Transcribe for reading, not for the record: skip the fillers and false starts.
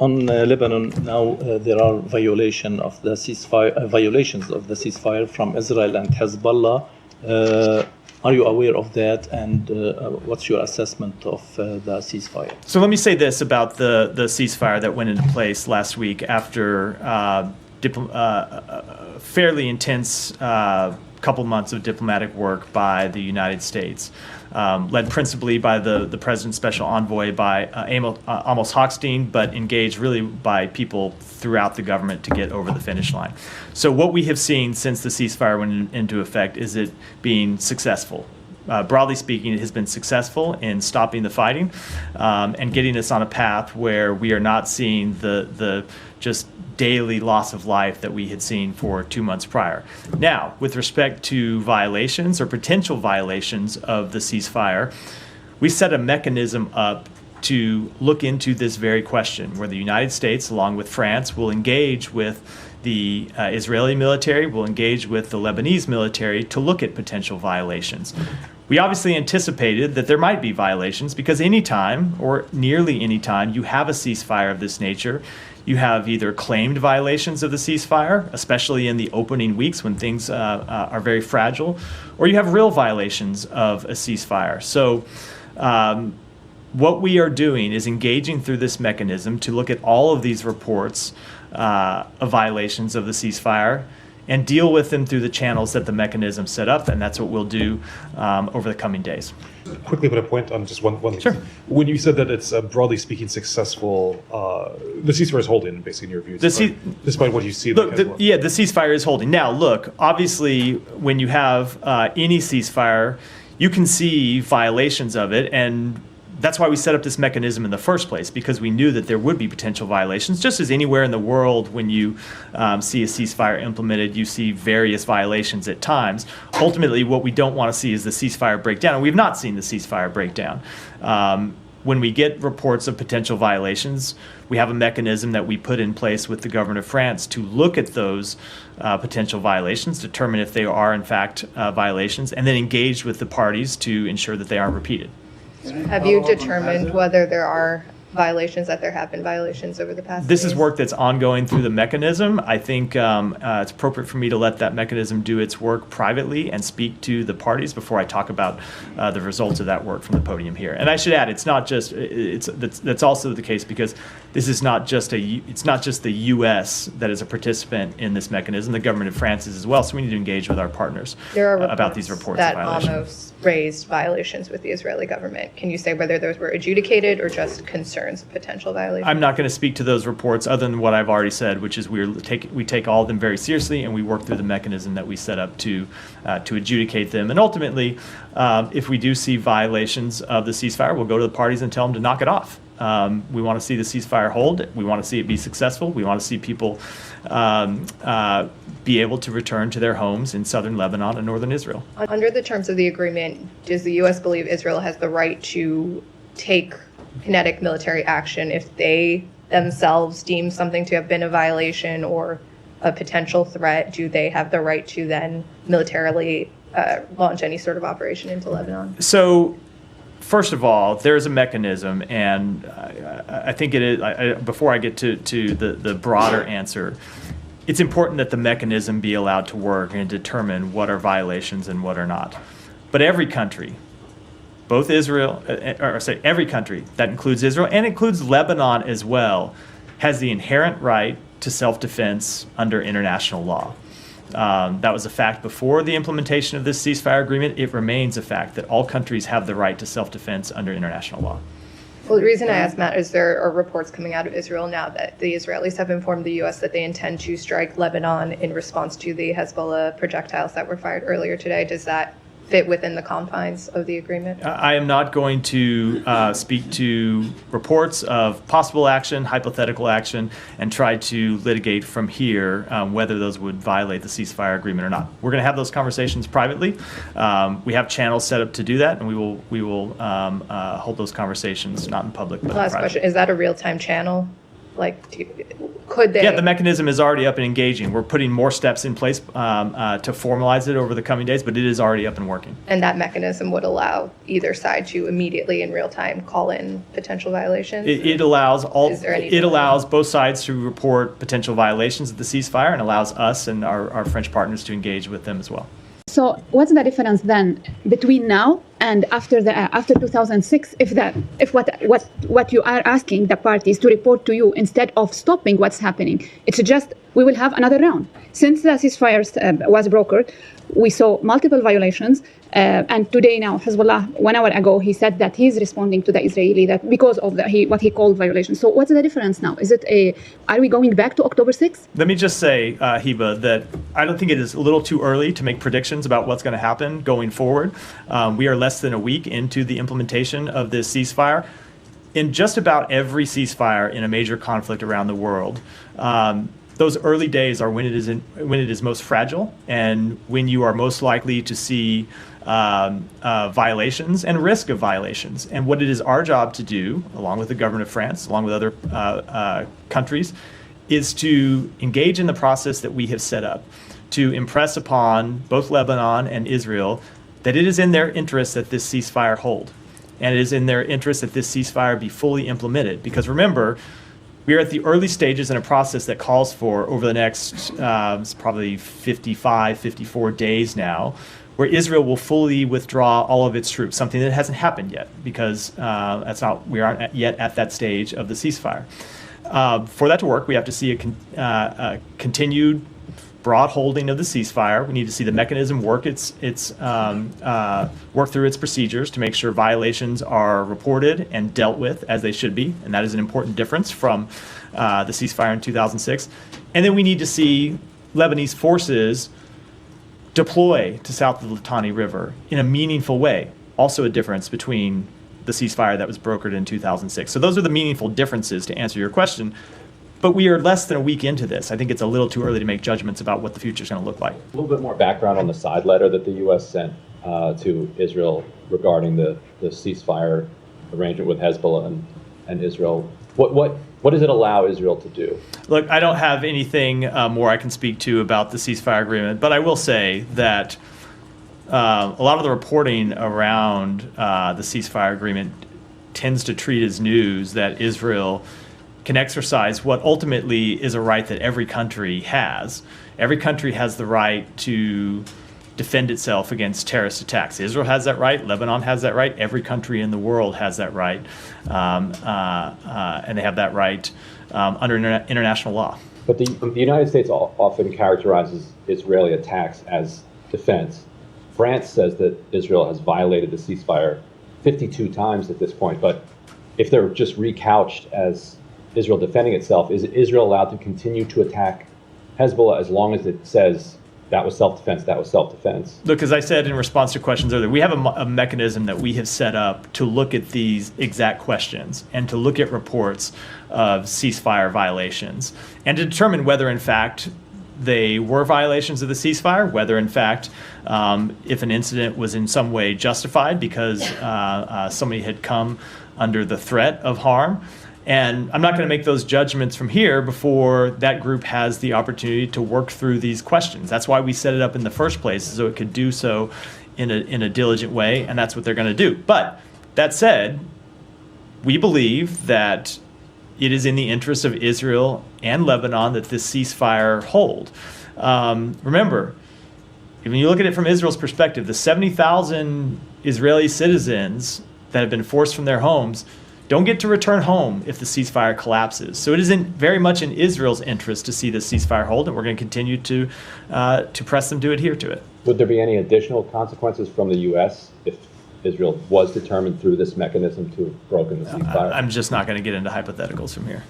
On Lebanon now, there are violations of the ceasefire from Israel and Hezbollah. Are you aware of that, and what's your assessment of the ceasefire? So let me say this about the ceasefire that went into place last week after fairly intense couple months of diplomatic work by the United States, led principally by the President's special envoy, by Amos Hochstein, but engaged really by people throughout the government to get over the finish line. So what we have seen since the ceasefire went into effect is it being successful. Broadly speaking, it has been successful in stopping the fighting and getting us on a path where we are not seeing the just daily loss of life that we had seen for 2 months prior. Now, with respect to violations or potential violations of the ceasefire, we set a mechanism up to look into this very question, where the United States, along with France, will engage with the Israeli military, will engage with the Lebanese military to look at potential violations. We obviously anticipated that there might be violations because anytime, or nearly any time, you have a ceasefire of this nature, you have either claimed violations of the ceasefire, especially in the opening weeks when things are very fragile, or you have real violations of a ceasefire. So what we are doing is engaging through this mechanism to look at all of these reports of violations of the ceasefire and deal with them through the channels that the mechanism set up, and that's what we'll do over the coming days. Quickly put a point on just one thing. Sure. When you said that it's broadly speaking successful, the ceasefire is holding, basically, in your view, despite what you see. Look, the ceasefire is holding. Now, look, obviously, when you have any ceasefire, you can see violations of it, and that's why we set up this mechanism in the first place, because we knew that there would be potential violations. Just as anywhere in the world, when you see a ceasefire implemented, you see various violations at times. Ultimately, what we don't want to see is the ceasefire breakdown, and we've not seen the ceasefire breakdown. When we get reports of potential violations, we have a mechanism that we put in place with the government of France to look at those potential violations, determine if they are in fact violations, and then engage with the parties to ensure that they aren't repeated. Have you determined whether there are violations, that there have been violations over the past This days? is work that's ongoing through the mechanism. I think it's appropriate for me to let that mechanism do its work privately and speak to the parties before I talk about the results of that work from the podium here. And I should add, it's not just that's also the case because this is not just it's not just the U.S. that is a participant in this mechanism. The government of France is as well. So we need to engage with our partners about these reports that of violations. Almost raised violations with the Israeli government. Can you say whether those were adjudicated or just concerns of potential violations? I'm not going to speak to those reports other than what I've already said, which is we take all of them very seriously, and we work through the mechanism that we set up to adjudicate them. And ultimately, if we do see violations of the ceasefire, we'll go to the parties and tell them to knock it off. We want to see the ceasefire hold. We want to see it be successful. We want to see people be able to return to their homes in southern Lebanon and northern Israel. Under the terms of the agreement, does the U.S. believe Israel has the right to take kinetic military action if they themselves deem something to have been a violation or a potential threat? Do they have the right to then militarily launch any sort of operation into Lebanon? So, first of all, there's a mechanism, and I think it is. Before I get to the broader answer, it's important that the mechanism be allowed to work and determine what are violations and what are not. But every country, both Israel, every country, that includes Israel and includes Lebanon as well, has the inherent right to self-defense under international law. That was a fact before the implementation of this ceasefire agreement. It remains a fact that all countries have the right to self-defense under international law. Well, the reason I asked, Matt, is there are reports coming out of Israel now that the Israelis have informed the U.S. that they intend to strike Lebanon in response to the Hezbollah projectiles that were fired earlier today. Does that fit within the confines of the agreement? I am not going to speak to reports of possible action, hypothetical action, and try to litigate from here whether those would violate the ceasefire agreement or not. We're going to have those conversations privately. We have channels set up to do that, and we will hold those conversations not in public but Last in private. question: is that a real-time channel? Could they? Yeah, the mechanism is already up and engaging. We're putting more steps in place to formalize it over the coming days, but it is already up and working. And that mechanism would allow either side to immediately in real time call in potential violations? It allows It allows both sides to report potential violations of the ceasefire and allows us and our French partners to engage with them as well. So what's the difference then between now and after 2006? If what you are asking the parties to report to you instead of stopping what's happening, it's just we will have another round. Since the ceasefire was brokered, we saw multiple violations, and today now Hezbollah 1 hour ago he said that he's responding to the Israeli that because of what he called violations. So what's the difference now? Are we going back to October 6th? Let me just say, Hiba, that I don't think it is a little too early to make predictions about what's going to happen going forward. We are less than a week into the implementation of this ceasefire. In just about every ceasefire in a major conflict around the world, those early days are when it is most fragile and when you are most likely to see violations and risk of violations. And what it is our job to do, along with the government of France, along with other countries, is to engage in the process that we have set up, to impress upon both Lebanon and Israel that it is in their interest that this ceasefire hold. And it is in their interest that this ceasefire be fully implemented. Because remember, we are at the early stages in a process that calls for, over the next probably 54 days now, where Israel will fully withdraw all of its troops, something that hasn't happened yet because we aren't yet at that stage of the ceasefire. For that to work, we have to see a continued broad holding of the ceasefire. We need to see the mechanism work work through its procedures to make sure violations are reported and dealt with as they should be, and that is an important difference from the ceasefire in 2006. And then we need to see Lebanese forces deploy to south of the Litani River in a meaningful way. Also a difference between the ceasefire that was brokered in 2006. So those are the meaningful differences to answer your question. But we are less than a week into this. I think it's a little too early to make judgments about what the future is going to look like. A little bit more background on the side letter that the U.S. sent to Israel regarding the ceasefire arrangement with Hezbollah and Israel. What does it allow Israel to do? Look, I don't have anything more I can speak to about the ceasefire agreement, but I will say that a lot of the reporting around the ceasefire agreement tends to treat as news that Israel can exercise what ultimately is a right that every country has. Every country has the right to defend itself against terrorist attacks. Israel has that right. Lebanon has that right. Every country in the world has that right. And they have that right under international law. But the United States often characterizes Israeli attacks as defense. France says that Israel has violated the ceasefire 52 times at this point. But if they're just recouched as Israel defending itself, is Israel allowed to continue to attack Hezbollah as long as it says that was self-defense, that was self-defense? Look, as I said in response to questions earlier, we have a mechanism that we have set up to look at these exact questions and to look at reports of ceasefire violations and to determine whether, in fact, they were violations of the ceasefire, whether, in fact, if an incident was in some way justified because somebody had come under the threat of harm. And I'm not going to make those judgments from here before that group has the opportunity to work through these questions. That's why we set it up in the first place, so it could do so in a diligent way, and that's what they're going to do. But that said, we believe that it is in the interest of Israel and Lebanon that this ceasefire hold. Remember, when you look at it from Israel's perspective, the 70,000 Israeli citizens that have been forced from their homes don't get to return home if the ceasefire collapses. So it is very much in Israel's interest to see this ceasefire hold, and we're going to continue to press them to adhere to it. Would there be any additional consequences from the U.S. if Israel was determined through this mechanism to have broken the ceasefire? I'm just not going to get into hypotheticals from here.